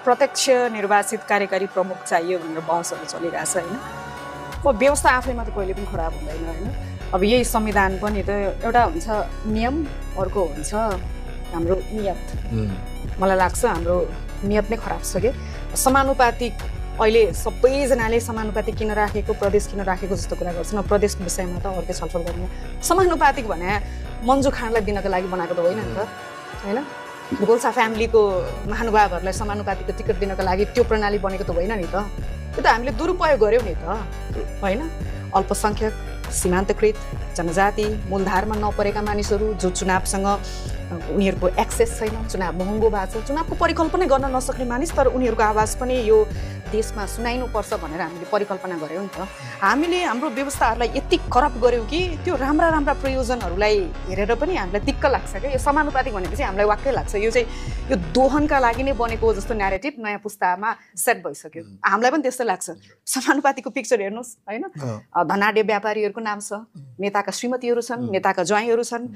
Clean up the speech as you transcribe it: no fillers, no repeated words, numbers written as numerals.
प्रत्यक्ष निर्वाचित कार्यकारी प्रमुख चाहियो भनेर बहसहरू चलिरहेछ होइन। अब व्यवस्था आफैमा त कहिले पनि खराब हुँदैन होइन। अब यही संविधान पनि त एउटा हुन्छ नियम, अर्को हुन्छ हाम्रो नियत। मलाई लाग्छ हाम्रो नियत नै खराब छ कि समानुपातिक अहिले सबैजनाले समानुपातिक किन राखेको, प्रदेश किन राखेको जस्तो कुरा गर्छन्। प्रदेशको विषयमा त अर्कै छलफल गर्नु। समानुपातिक भने मन्जु खानलाई दिनको लागि बनाएको त होइन नि त होइन। गोल्छा फ्यामिलीको महानुभावहरूलाई समानुपातिकको टिकट दिनको लागि त्यो प्रणाली बनेको त होइन नि त। त्यो त हामीले दुरुपयोग गर्यौँ नि त होइन। अल्पसङ्ख्यक, सीमान्तकृत, जनजाति, मूलधारमा नपरेका मानिसहरू जो चुनावसँग उनीहरूको एक्सेस छैन, चुनाव महँगो भएको छ, चुनावको परिकल्पना गर्न नसक्ने मानिस, तर उनीहरूको आवाज पनि यो देशमा सुनाइनुपर्छ भनेर हामीले परिकल्पना गऱ्यौँ नि त। हामीले हाम्रो व्यवस्थाहरूलाई यति करप्ट गऱ्यौँ कि त्यो राम्रा राम्रा प्रयोजनहरूलाई हेरेर पनि हामीलाई दिक्क लाग्छ क्या। यो समानुपातिक भनेपछि हामीलाई वाक्कै लाग्छ यो चाहिँ यो दोहनका लागि नै बनेको जस्तो न्यारेटिभ नयाँ पुस्तामा सेट भइसक्यो। हामीलाई पनि त्यस्तो लाग्छ। समानुपातिकको पिक्चर हेर्नुहोस् होइन। धनाढ्य व्यापारीहरूको नाम छ, नेताका श्रीमतीहरू छन्, नेताका ज्वाइँहरू छन्,